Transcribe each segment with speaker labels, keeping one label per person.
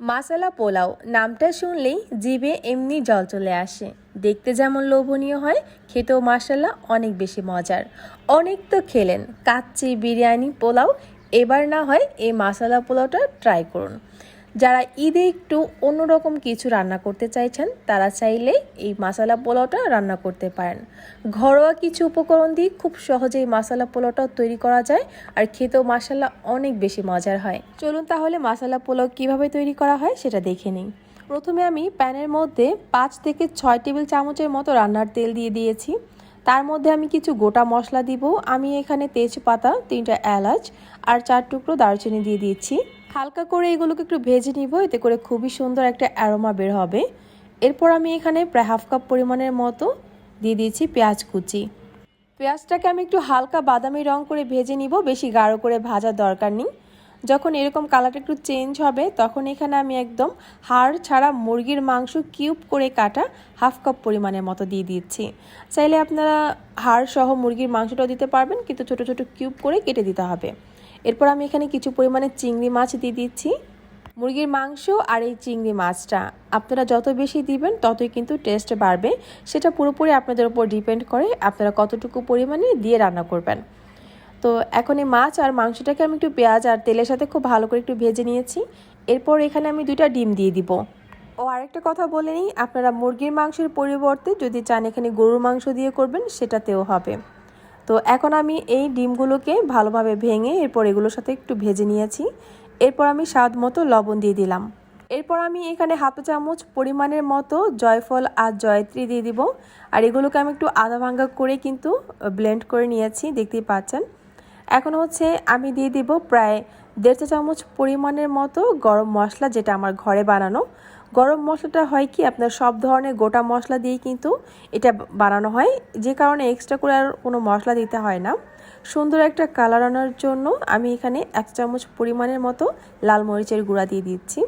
Speaker 1: মাসালা পোলাও নামটা শুনলেই জিভে এমনি জল চলে আসে। দেখতে যেমন লোভনীয় হয়, খেতেও মাসালা অনেক বেশি মজার। অনেক তো খেলেন কাচ্চি, বিরিয়ানি, পোলাও, এবার না হয় এই মাসালা পোলাওটা ট্রাই করুন। যারা ঈদে একটু অন্যরকম কিছু রান্না করতে চাইছেন তারা চাইলে এই মাসালা পোলাওটা রান্না করতে পারেন। ঘরোয়া কিছু উপকরণ দিয়ে খুব সহজেই মাসালা পোলাওটা তৈরি করা যায়, আর খেতেও মাসালা অনেক বেশি মজার হয়। চলুন তাহলে মাসালা পোলাও কিভাবে তৈরি করা হয় সেটা দেখে নিই। প্রথমে আমি প্যানের মধ্যে 5 থেকে 6 টেবিল চামচের মতো রান্নার তেল দিয়ে দিয়েছি। তার মধ্যে আমি কিছু গোটা মশলা দিব। আমি এখানে তেজপাতা, 3টা এলাচ আর 4 টুকরো দারচিনি দিয়ে দিচ্ছি। হালকা করে এগুলোকে একটু ভেজে নিব, এতে করে খুবই সুন্দর একটা অ্যারোমা বের হবে। এরপর আমি এখানে প্রায় হাফ কাপ পরিমাণের মতো দিয়ে দিয়েছি পেঁয়াজ কুচি। পেঁয়াজটাকে আমি একটু হালকা বাদামি রং করে ভেজে নিব, বেশি গাঢ় করে ভাজার দরকার নেই। যখন এরকম কালারটা একটু চেঞ্জ হবে তখন এখানে আমি একদম হাড় ছাড়া মুরগির মাংস কিউব করে কাটা হাফ কাপ পরিমাণের মতো দিয়ে দিচ্ছি। চাইলে আপনারা হাড় সহ মুরগির মাংসটাও দিতে পারবেন, কিন্তু ছোট ছোট কিউব করে কেটে দিতে হবে। এরপর আমি এখানে কিছু পরিমাণে চিংড়ি মাছ দিয়ে দিচ্ছি। মুরগির মাংস আর এই চিংড়ি মাছটা আপনারা যত বেশি দিবেন ততই কিন্তু টেস্ট বাড়বে। সেটা পুরোপুরি আপনাদের উপর ডিপেন্ড করে আপনারা কতটুকু পরিমাণে দিয়ে রান্না করবেন। তো এখন এই মাছ আর মাংসটাকে আমি একটু পেঁয়াজ আর তেলের সাথে খুব ভালো করে একটু ভেজে নিয়েছি। এরপর এখানে আমি 2টা ডিম দিয়ে দিব। ও আরেকটা কথা বলে নিই, আপনারা মুরগির মাংসের পরিবর্তে যদি চান এখানে গরুর মাংস দিয়ে করবেন সেটাতেও হবে। তো এখন আমি এই ডিমগুলোকে ভালোভাবে ভেঙে এরপর এগুলোর সাথে একটু ভেজে নিয়েছি। এরপর আমি স্বাদ মতো লবণ দিয়ে দিলাম। এরপর আমি এখানে হাফ চামচ পরিমাণের মতো জয়ফল আর জয়ত্রী দিয়ে দিব। আর এগুলোকে আমি একটু আধা ভাঙ্গা করে কিন্তু ব্লেন্ড করে নিয়েছি, দেখতেই পাচ্ছেন। এখন হচ্ছে আমি দিয়ে দিব প্রায় 1.5 চামচ পরিমাণের মতো গরম মশলা, যেটা আমার ঘরে বানানো। গরম মশলাটা হয় কি আপনার সব ধরনের গোটা মশলা দিয়েই কিন্তু এটা বানানো হয়, যে কারণে এক্সট্রা করে আর কোনো মশলা দিতে হয় না। সুন্দর একটা কালার আনার জন্য আমি এখানে 1 চামচ পরিমাণের মতো লাল মরিচের গুঁড়া দিয়ে দিচ্ছি।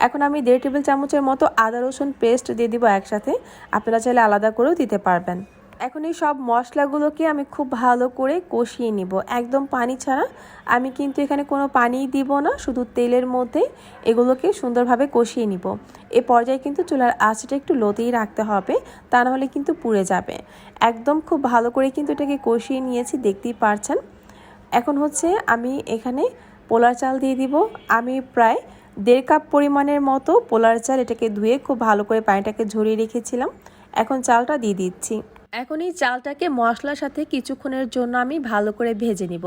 Speaker 1: এখন আমি 1.5 টেবিল চামচের মতো আদা রসুন পেস্ট দিয়ে দিব একসাথে। আপনারা চাইলে আলাদা করেও দিতে পারবেন। এখন এই সব মশলাগুলোকে আমি খুব ভালো করে কষিয়ে নিব, একদম পানি ছাড়া। আমি কিন্তু এখানে কোনো পানিই দিব না, শুধু তেলের মধ্যে এগুলোকে সুন্দরভাবে কষিয়ে নিব। এ পর্যায়ে কিন্তু চুলার আঁচটা একটু লোতেই রাখতে হবে, তা নাহলে কিন্তু পুড়ে যাবে। একদম খুব ভালো করে কিন্তু এটাকে কষিয়ে নিয়েছি, দেখতেই পারছেন। এখন হচ্ছে আমি এখানে পোলার চাল দিয়ে দিব। আমি প্রায় 1.5 কাপ পরিমাণের মতো পোলার চাল, এটাকে ধুয়ে খুব ভালো করে পানিটাকে ঝরিয়ে রেখেছিলাম। এখন চালটা দিয়ে দিচ্ছি। এখন এই চালটাকে মশলার সাথে কিছুক্ষণের জন্য আমি ভালো করে ভেজে নিব।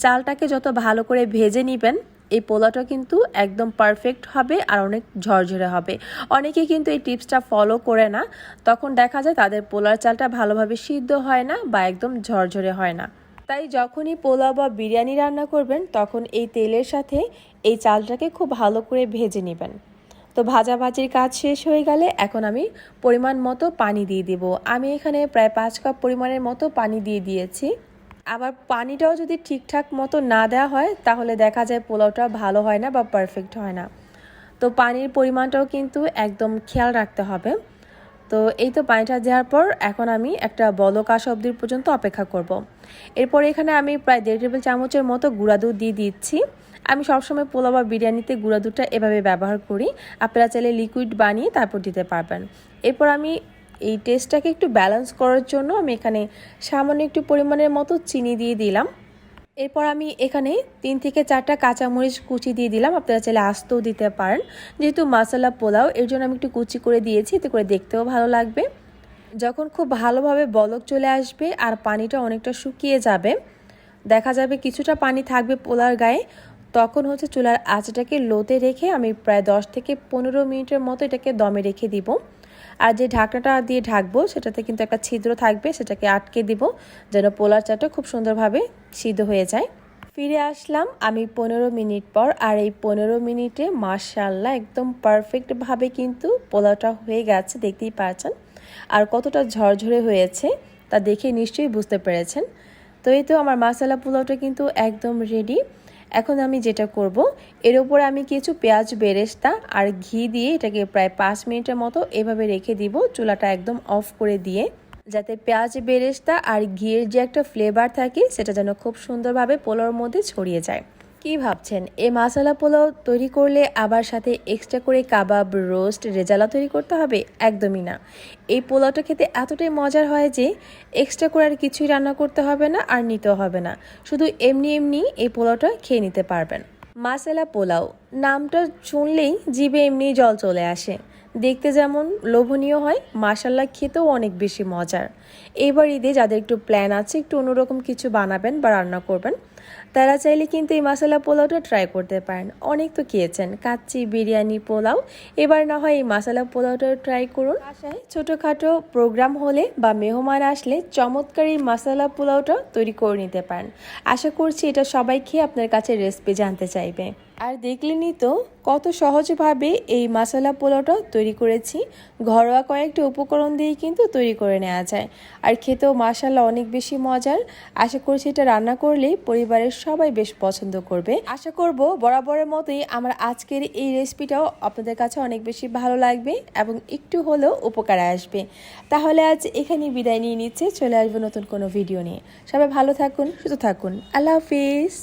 Speaker 1: চালটাকে যত ভালো করে ভেজে নেবেন এই পোলাওটা কিন্তু একদম পারফেক্ট হবে আর অনেক ঝরঝরে হবে। অনেকে কিন্তু এই টিপসটা ফলো করে না, তখন দেখা যায় তাদের পোলার চালটা ভালোভাবে সিদ্ধ হয় না বা একদম ঝরঝরে হয় না। তাই যখনই পোলাও বা বিরিয়ানি রান্না করবেন তখন এই তেলের সাথে এই চালটাকে খুব ভালো করে ভেজে নেবেন। তো ভাজাভাজির কাজ শেষ হয়ে গেলে এখন আমি পরিমাণ মতো পানি দিয়ে দিব। আমি এখানে প্রায় 5 কাপ পরিমাণের মতো পানি দিয়ে দিয়েছি। আবার পানিটাও যদি ঠিকঠাক মতো না দেওয়া হয় তাহলে দেখা যায় পোলাওটা ভালো হয় না বা পারফেক্ট হয় না। তো পানির পরিমাণটাও কিন্তু একদম খেয়াল রাখতে হবে। তো এই তো পানিটা দেওয়ার পর এখন আমি একটা বলক আসা অবধি পর্যন্ত অপেক্ষা করব। এরপর এখানে আমি প্রায় 1.5 টেবিল চামচের মতো গুঁড়া দুধ দিয়ে দিচ্ছি। আমি সবসময় পোলাও বা বিরিয়ানিতে গুঁড়া দুধটা এভাবে ব্যবহার করি, আপনারা চাইলে লিকুইড বানিয়ে তারপর দিতে পারবেন। এরপর আমি এই টেস্টটাকে একটু ব্যালেন্স করার জন্য আমি এখানে সামান্য একটু পরিমাণের মতো চিনি দিয়ে দিলাম। এরপর আমি এখানে 3 থেকে 4টা কাঁচামরিচ কুচি দিয়ে দিলাম, আপনারা চাইলে আস্তেও দিতে পারেন। যেহেতু মশলা পোলাও এর জন্য আমি একটু কুচি করে দিয়েছি, এতে করে দেখতেও ভালো লাগবে। যখন খুব ভালোভাবে বলক চলে আসবে আর পানিটা অনেকটা শুকিয়ে যাবে, দেখা যাবে কিছুটা পানি থাকবে পোলার গায়ে, তখন হচ্ছে চুলার আঁচটাকে লোতে রেখে আমি প্রায় 10 থেকে 15 মিনিটের মতো এটাকে দমে রেখে দিব। আর যে ঢাকনাটা দিয়ে ঢাকবো সেটাতে কিন্তু একটা ছিদ্র থাকবে, সেটাকে আটকে দিব যেন পোলার চালটা খুব সুন্দরভাবে সিদ্ধ হয়ে যায়। ফিরে আসলাম আমি 15 মিনিট পর, আর এই 15 মিনিটে মাশাআল্লাহ একদম পারফেক্টভাবে কিন্তু পোলাওটা হয়ে গেছে, দেখতেই পাচ্ছেন। আর কতটা ঝরঝরে হয়েছে তা দেখে নিশ্চয়ই বুঝতে পেরেছেন। তো এই তো আমার মশলা পোলাওটা কিন্তু একদম রেডি। এখন আমি যেটা করব, এর উপরে আমি কিছু পেঁয়াজ বেরেস্তা আর ঘি দিয়ে এটাকে প্রায় 5 মিনিটের মতো এভাবে রেখে দিব, চুলাটা একদম অফ করে দিয়ে, যাতে পেঁয়াজ বেরেস্তা আর ঘিয়ের যে একটা ফ্লেভার থাকে সেটা যেন খুব সুন্দরভাবে পোলাওর মধ্যে ছড়িয়ে যায়। কি ভাবছেন এই মাসালা পোলাও তৈরি করলে আবার সাথে এক্সট্রা করে কাবাব, রোস্ট, রেজালা তৈরি করতে হবে? একদমই না। এই পোলাওটা খেতে এতটাই মজার হয় যে এক্সট্রা করে আর কিছুই রান্না করতে হবে না আর নিতেও হবে না, শুধু এমনি এমনি এই পোলাওটা খেয়ে নিতে পারবেন। মাসালা পোলাও নামটা শুনলেই জিভে এমনি জল চলে আসে। দেখতে যেমন লোভনীয় হয়, মাশাল্লাহ খেতেও অনেক বেশি মজার। এবার ঈদে যাদের একটু প্ল্যান আছে একটু অন্যরকম কিছু বানাবেন বা রান্না করবেন, তারা চাইলে কিন্তু এই মশলা পোলাওটা ট্রাই করতে পারেন। অনেক তো খেয়েছেন কাচ্চি, বিরিয়ানি, পোলাও, এবার না হয় এই মশলা পোলাওটা ট্রাই করুন। বাসায় ছোটোখাটো প্রোগ্রাম হলে বা মেহমান আসলে চমৎকার এই মশলা পোলাওটা তৈরি করে নিতে পারেন। আশা করছি এটা সবাই খেয়ে আপনার কাছে রেসিপি জানতে চাইবে। আর দেখলেনই তো কত সহজভাবে এই মশলা পোলাওটা তৈরি করেছি। ঘরোয়া কয়েকটি উপকরণ দিয়েই কিন্তু তৈরি করে নেওয়া যায়, আর খেতেও মাশাআল্লাহ অনেক বেশি মজার। আশা করছি এটা রান্না করলেই পরিবারের সবাই বেশ পছন্দ করবে। আশা করব বরাবরের মতোই আমার আজকের এই রেসিপিটাও আপনাদের কাছে অনেক বেশি ভালো লাগবে এবং একটু হলেও উপকারে আসবে। তাহলে আজ এখানেই বিদায় নিয়ে নিচ্ছে, চলে আসবো নতুন কোনো ভিডিও নিয়ে। সবাই ভালো থাকুন, সুস্থ থাকুন। আল্লাহ হাফিজ।